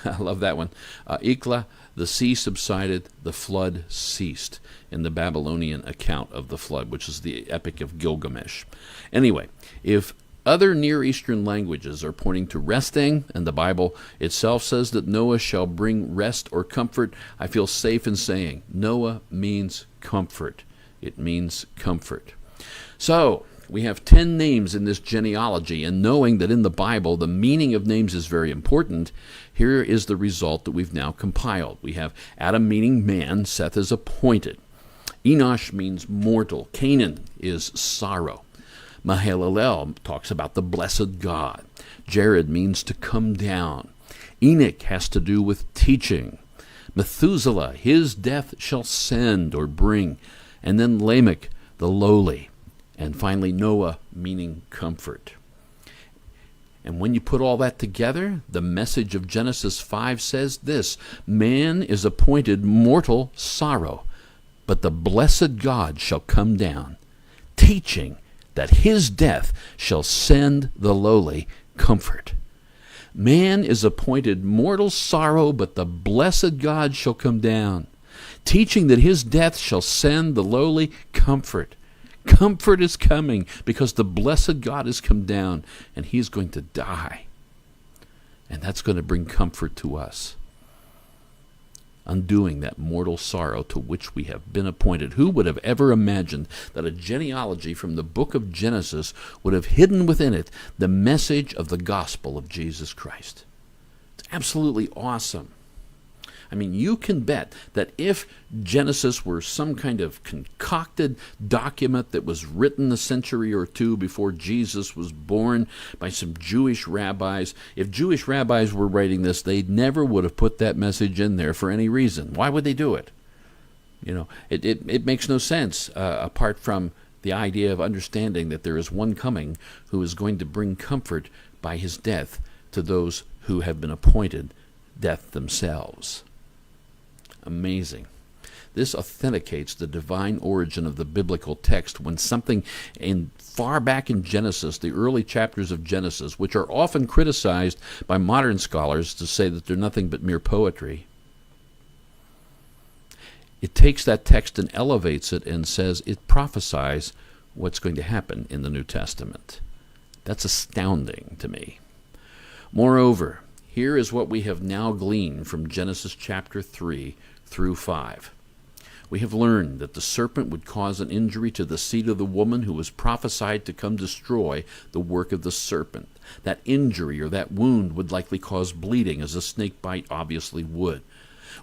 Speaker 1: I love that one. Ikla, the sea subsided, the flood ceased, in the Babylonian account of the flood, which is the Epic of Gilgamesh. Anyway, if other Near Eastern languages are pointing to resting, and the Bible itself says that Noah shall bring rest or comfort, I feel safe in saying Noah means comfort. It means comfort. So, we have 10 names in this genealogy, and knowing that in the Bible the meaning of names is very important, here is the result that we've now compiled. We have Adam meaning man, Seth is appointed. Enosh means mortal. Canaan is sorrow. Mahalalel talks about the blessed God. Jared means to come down. Enoch has to do with teaching. Methuselah, his death shall send or bring. And then Lamech, the lowly. And finally Noah, meaning comfort. And when you put all that together, the message of Genesis 5 says this: man is appointed mortal sorrow, but the blessed God shall come down, teaching that his death shall send the lowly comfort. Man is appointed mortal sorrow, but the blessed God shall come down, teaching that his death shall send the lowly comfort. Comfort is coming because the blessed God has come down, and he is going to die. And that's going to bring comfort to us, undoing that mortal sorrow to which we have been appointed. Who would have ever imagined that a genealogy from the book of Genesis would have hidden within it the message of the gospel of Jesus Christ? It's absolutely awesome. I mean, you can bet that if Genesis were some kind of concocted document that was written a century or two before Jesus was born by some Jewish rabbis, if Jewish rabbis were writing this, they never would have put that message in there for any reason. Why would they do it? You know, it makes no sense apart from the idea of understanding that there is one coming who is going to bring comfort by his death to those who have been appointed death themselves. Amazing. This authenticates the divine origin of the biblical text when something far back in Genesis, the early chapters of Genesis, which are often criticized by modern scholars to say that they're nothing but mere poetry, it takes that text and elevates it and says it prophesies what's going to happen in the New Testament. That's astounding to me. Moreover, here is what we have now gleaned from Genesis chapter 3 through 5. We have learned that the serpent would cause an injury to the seed of the woman who was prophesied to come destroy the work of the serpent. That injury or that wound would likely cause bleeding, as a snake bite obviously would.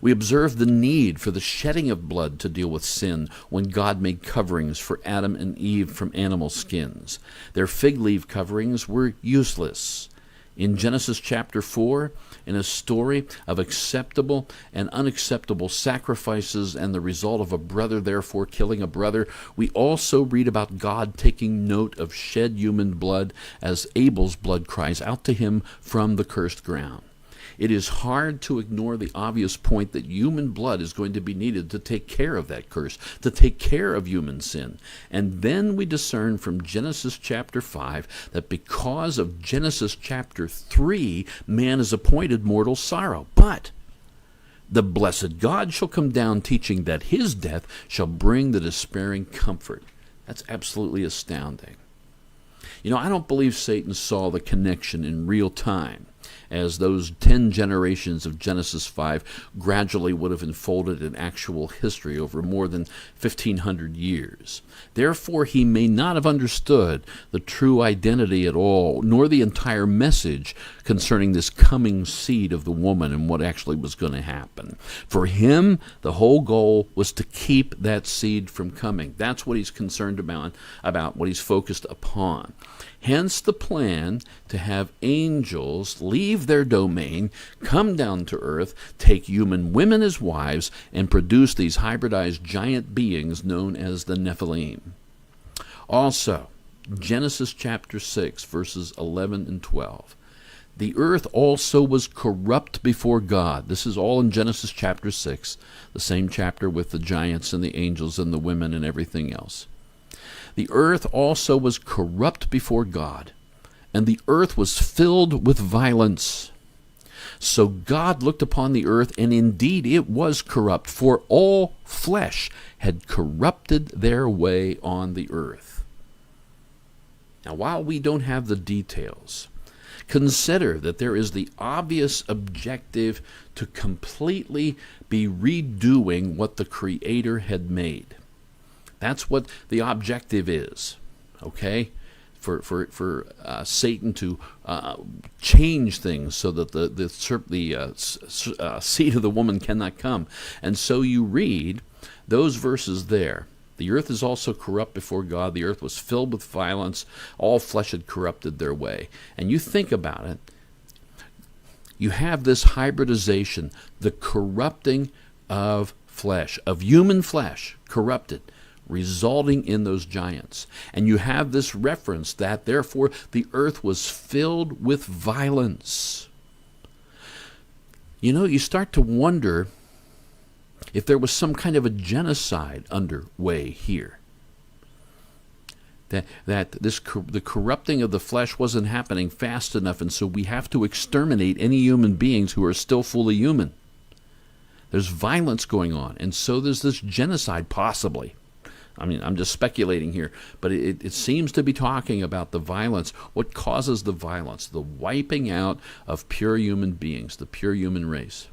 Speaker 1: We observe the need for the shedding of blood to deal with sin when God made coverings for Adam and Eve from animal skins. Their fig leaf coverings were useless. In Genesis chapter 4, in a story of acceptable and unacceptable sacrifices and the result of a brother therefore killing a brother, we also read about God taking note of shed human blood as Abel's blood cries out to him from the cursed ground. It is hard to ignore the obvious point that human blood is going to be needed to take care of that curse, to take care of human sin. And then we discern from Genesis chapter 5 that because of Genesis chapter 3, man is appointed mortal sorrow. But the blessed God shall come down, teaching that his death shall bring the despairing comfort. That's absolutely astounding. You know, I don't believe Satan saw the connection in real time, as those 10 generations of Genesis 5 gradually would have unfolded in actual history over more than 1,500 years. Therefore, he may not have understood the true identity at all, nor the entire message concerning this coming seed of the woman and what actually was going to happen. For him, the whole goal was to keep that seed from coming. That's what he's concerned about what he's focused upon. Hence the plan to have angels leave leave their domain, come down to earth, take human women as wives, and produce these hybridized giant beings known as the Nephilim. Also, Genesis chapter 6, verses 11 and 12. The earth also was corrupt before God. This is all in Genesis chapter 6, the same chapter with the giants and the angels and the women and everything else. The earth also was corrupt before God, and the earth was filled with violence. So God looked upon the earth, and indeed it was corrupt, for all flesh had corrupted their way on the earth. Now, while we don't have the details, consider that there is the obvious objective to completely be redoing what the Creator had made. That's what the objective is, okay? For Satan to change things so that the seed of the woman cannot come. And so you read those verses there. The earth is also corrupt before God. The earth was filled with violence. All flesh had corrupted their way. And you think about it. You have this hybridization, the corrupting of flesh, of human flesh, corrupted, resulting in those giants. And you have this reference that, therefore, the earth was filled with violence. You know, you start to wonder if there was some kind of a genocide underway here. That the corrupting of the flesh wasn't happening fast enough, and so we have to exterminate any human beings who are still fully human. There's violence going on, and so there's this genocide, possibly. I mean, I'm just speculating here, but it seems to be talking about the violence. What causes the violence? The wiping out of pure human beings, the pure human race.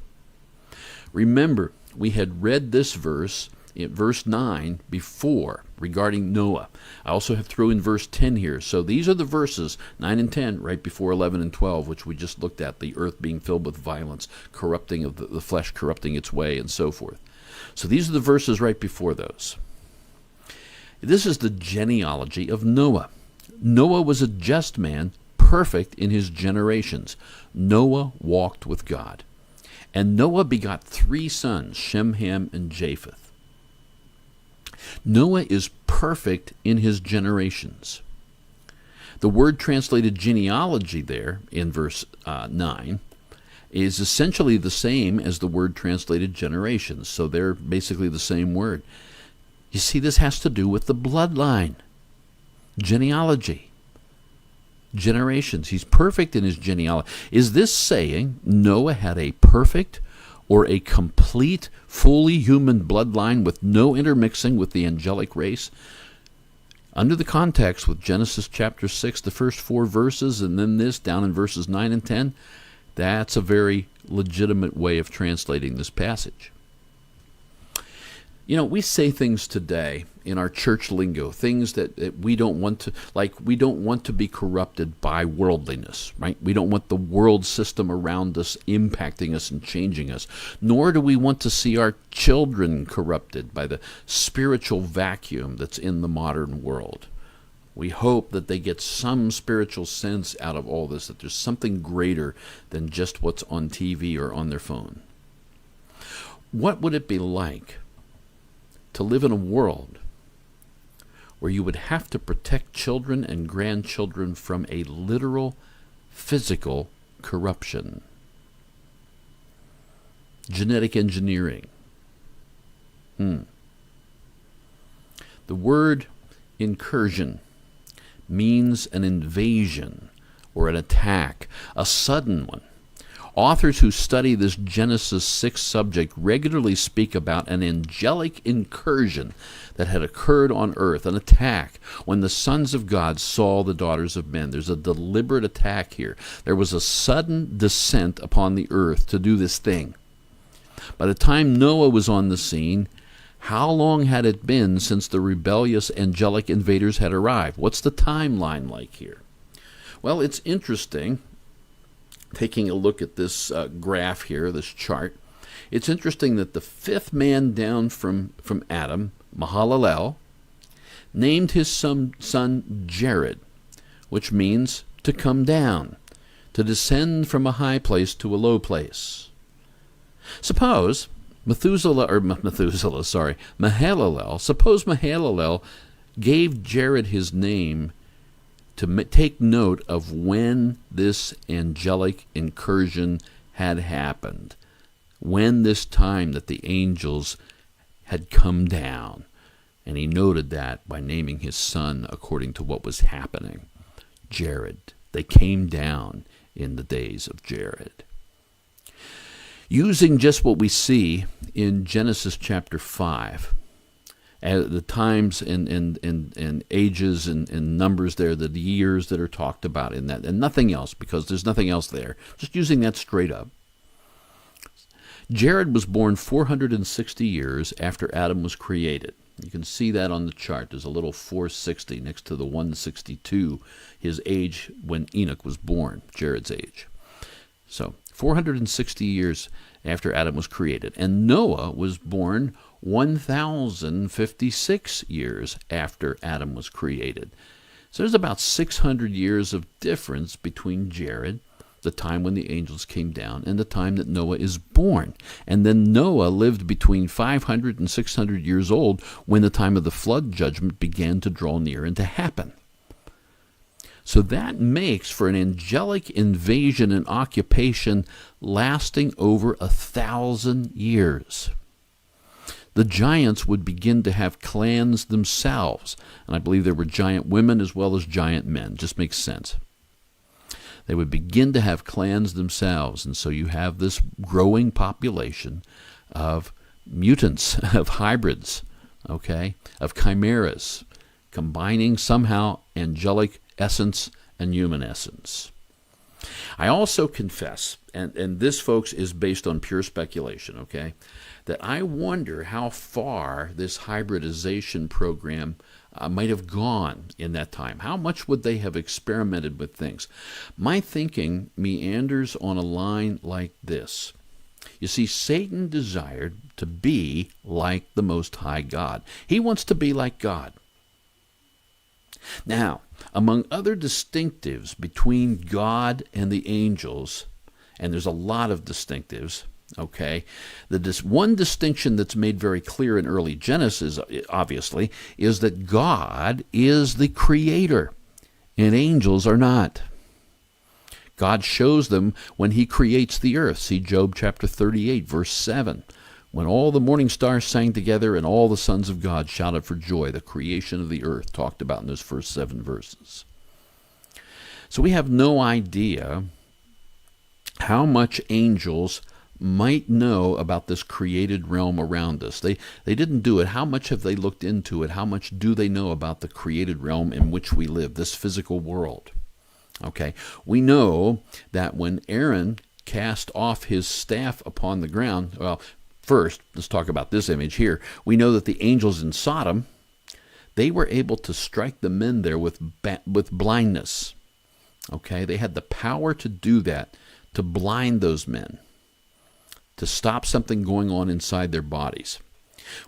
Speaker 1: Remember, we had read this verse in verse 9 before regarding Noah. I also have thrown in verse 10 here. So these are the verses, 9 and 10, right before 11 and 12, which we just looked at, the earth being filled with violence, corrupting of the flesh, corrupting its way, and so forth. So these are the verses right before those. This is the genealogy of Noah. Noah was a just man, perfect in his generations. Noah walked with God. And Noah begot 3 sons, Shem, Ham, and Japheth. Noah is perfect in his generations. The word translated genealogy there in verse 9 is essentially the same as the word translated generations. So they're basically the same word. You see, this has to do with the bloodline. Genealogy. Generations. He's perfect in his genealogy. Is this saying Noah had a perfect or a complete, fully human bloodline with no intermixing with the angelic race? Under the context with Genesis chapter 6, the first 4 verses, and then this down in verses 9 and 10, that's a very legitimate way of translating this passage. You know, we say things today in our church lingo, things that we don't want to, like we don't want to be corrupted by worldliness, right? We don't want the world system around us impacting us and changing us, nor do we want to see our children corrupted by the spiritual vacuum that's in the modern world. We hope that they get some spiritual sense out of all this, that there's something greater than just what's on TV or on their phone. What would it be like to live in a world where you would have to protect children and grandchildren from a literal physical corruption? Genetic engineering. The word incursion means an invasion or an attack, a sudden one. Authors who study this Genesis 6 subject regularly speak about an angelic incursion that had occurred on earth, an attack when the sons of God saw the daughters of men. There's a deliberate attack here. There was a sudden descent upon the earth to do this thing. By the time Noah was on the scene, how long had it been since the rebellious angelic invaders had arrived? What's the timeline like here? Well, it's interesting. Taking a look at this graph here, this chart, it's interesting that the 5th man down from Adam, Mahalalel, named his son Jared, which means to come down. to descend from a high place to a low place. Suppose Mahalalel gave Jared his name to take note of when this angelic incursion had happened, when this time that the angels had come down. And he noted that by naming his son according to what was happening. Jared. They came down in the days of Jared. Using just what we see in Genesis chapter 5, at the times and ages and numbers there, the years that are talked about in that, and nothing else, because there's nothing else there. Just using that straight up. Jared was born 460 years after Adam was created. You can see that on the chart. There's a little 460 next to the 162, his age when Enoch was born, Jared's age. So 460 years after Adam was created. And Noah was born 1,056 years after Adam was created. So there's about 600 years of difference between Jared, the time when the angels came down, and the time that Noah is born. And then Noah lived between 500 and 600 years old when the time of the flood judgment began to draw near and to happen. So that makes for an angelic invasion and occupation lasting over 1,000 years. The giants would begin to have clans themselves, and I believe there were giant women as well as giant men. Just makes sense. They would begin to have clans themselves, and so you have this growing population of mutants, of hybrids, of chimeras, combining somehow angelic essence and human essence. I also confess, and this, folks, is based on pure speculation, that I wonder how far this hybridization program might have gone in that time. How much would they have experimented with things? My thinking meanders on a line like this. You see, Satan desired to be like the Most High God. He wants to be like God. Now, among other distinctives between God and the angels, and there's a lot of distinctives, one distinction that's made very clear in early Genesis, obviously, is that God is the creator, and angels are not. God shows them when he creates the earth. See Job chapter 38, verse 7. When all the morning stars sang together and all the sons of God shouted for joy, the creation of the earth talked about in those first 7 verses. So we have no idea how much angels might know about this created realm around us. They didn't do it. How much have they looked into it? How much do they know about the created realm in which we live, this physical world? We know that when Aaron cast off his staff upon the ground, well, first, let's talk about this image here. We know that the angels in Sodom, they were able to strike the men there with blindness. They had the power to do that, to blind those men, to stop something going on inside their bodies.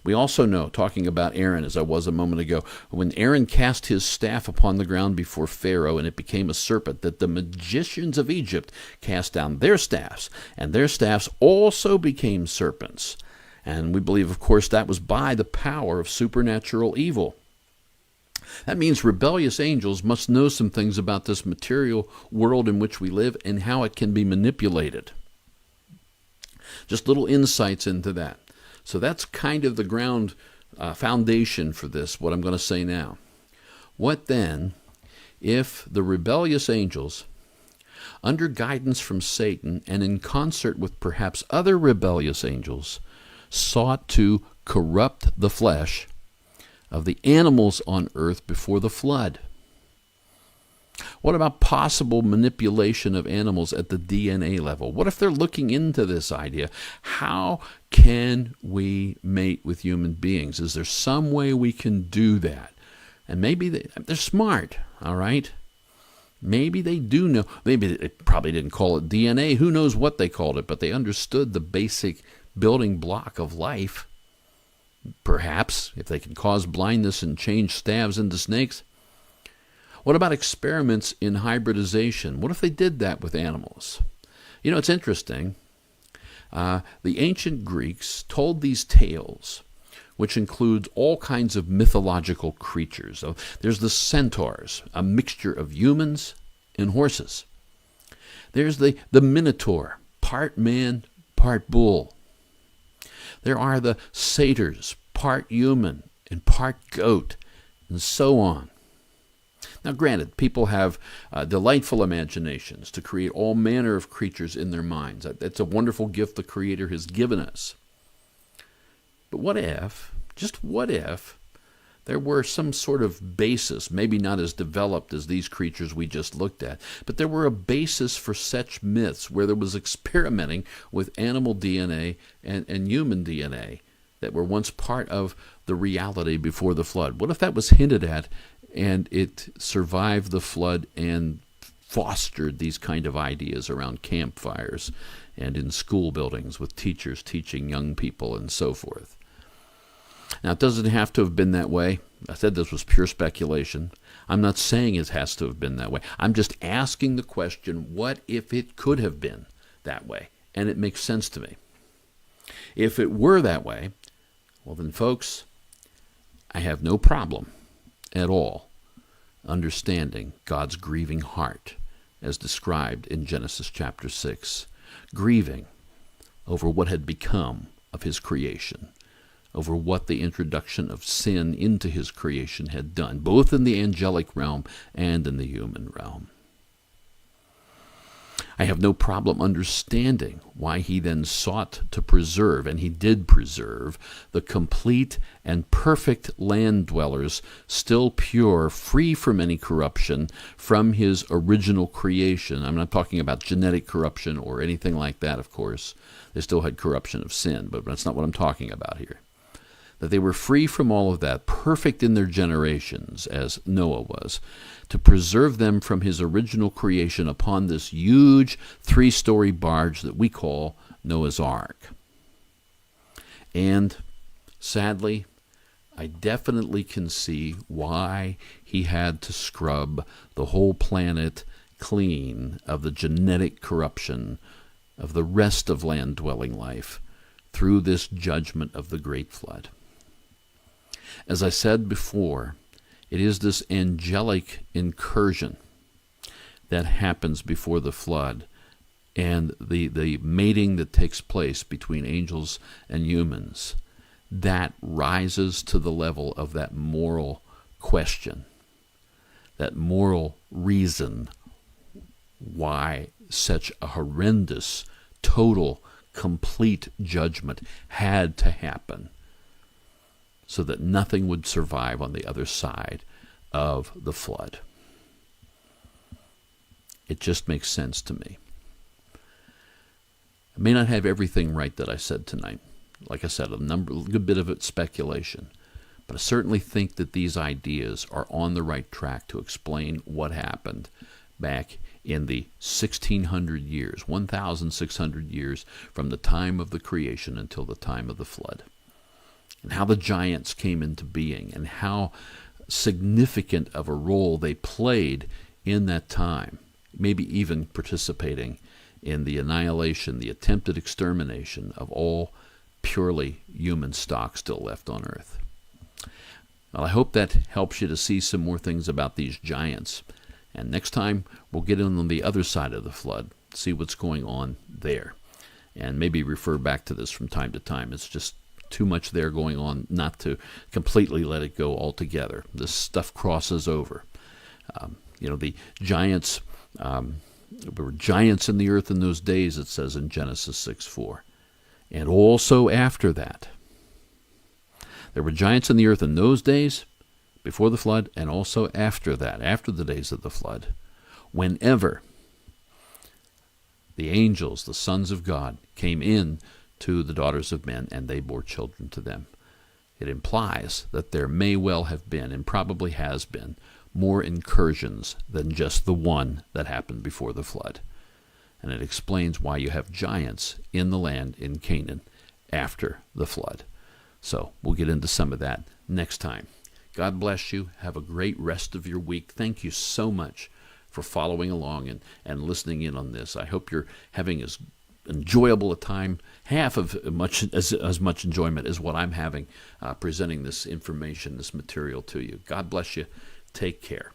Speaker 1: We also know, talking about Aaron, as I was a moment ago, when Aaron cast his staff upon the ground before Pharaoh and it became a serpent, that the magicians of Egypt cast down their staffs, and their staffs also became serpents. And we believe, of course, that was by the power of supernatural evil. That means rebellious angels must know some things about this material world in which we live and how it can be manipulated. Just little insights into that. So that's kind of the ground foundation for this, what I'm going to say now. What then if the rebellious angels, under guidance from Satan and in concert with perhaps other rebellious angels, sought to corrupt the flesh of the animals on earth before the flood? What about possible manipulation of animals at the DNA level? What if they're looking into this idea? How can we mate with human beings? Is there some way we can do that? And maybe they're smart, all right? Maybe they do know. Maybe they probably didn't call it DNA. Who knows what they called it, but they understood the basic building block of life. Perhaps, if they can cause blindness and change staves into snakes. What about experiments in hybridization? What if they did that with animals? You know, it's interesting. The ancient Greeks told these tales, which includes all kinds of mythological creatures. So there's the centaurs, a mixture of humans and horses. There's the minotaur, part man, part bull. There are the satyrs, part human and part goat, and so on. Now, granted, people have delightful imaginations to create all manner of creatures in their minds. That's a wonderful gift the Creator has given us. But what if, just what if, there were some sort of basis, maybe not as developed as these creatures we just looked at, but there were a basis for such myths where there was experimenting with animal DNA and human DNA that were once part of the reality before the flood? What if that was hinted at and it survived the flood and fostered these kind of ideas around campfires and in school buildings with teachers teaching young people and so forth? Now, it doesn't have to have been that way. I said this was pure speculation. I'm not saying it has to have been that way. I'm just asking the question, what if it could have been that way? And it makes sense to me. If it were that way, well then, folks, I have no problem at all understanding God's grieving heart as described in Genesis chapter 6, grieving over what had become of his creation, over what the introduction of sin into his creation had done, both in the angelic realm and in the human realm. I have no problem understanding why he then sought to preserve, and he did preserve, the complete and perfect land dwellers, still pure, free from any corruption, from his original creation. I'm not talking about genetic corruption or anything like that, of course. They still had corruption of sin, but that's not what I'm talking about here. That they were free from all of that, perfect in their generations, as Noah was, to preserve them from his original creation upon this huge 3-story barge that we call Noah's Ark. And, sadly, I definitely can see why he had to scrub the whole planet clean of the genetic corruption of the rest of land-dwelling life through this judgment of the Great Flood. As I said before, it is this angelic incursion that happens before the flood and the mating that takes place between angels and humans that rises to the level of that moral question, that moral reason why such a horrendous, total, complete judgment had to happen, so that nothing would survive on the other side of the flood. It just makes sense to me. I may not have everything right that I said tonight. Like I said, a good bit of it's speculation. But I certainly think that these ideas are on the right track to explain what happened back in the 1600 years, 1,600 years from the time of the creation until the time of the flood. And how the giants came into being, and how significant of a role they played in that time, maybe even participating in the annihilation, the attempted extermination of all purely human stock still left on Earth. Well, I hope that helps you to see some more things about these giants. And next time, we'll get in on the other side of the flood, see what's going on there, and maybe refer back to this from time to time. It's just too much there going on not to completely let it go altogether. This stuff crosses over. The giants, there were giants in the earth in those days, it says in Genesis 6:4. And also after that. There were giants in the earth in those days, before the flood, and also after that, after the days of the flood, whenever the angels, the sons of God, came in to the daughters of men, and they bore children to them. It implies that there may well have been, and probably has been, more incursions than just the one that happened before the flood. And it explains why you have giants in the land in Canaan after the flood. So we'll get into some of that next time. God bless you. Have a great rest of your week. Thank you so much for following along and listening in on this. I hope you're having as enjoyable a time, half of as much enjoyment as what I'm having presenting this information, this material to you. God bless you. Take care.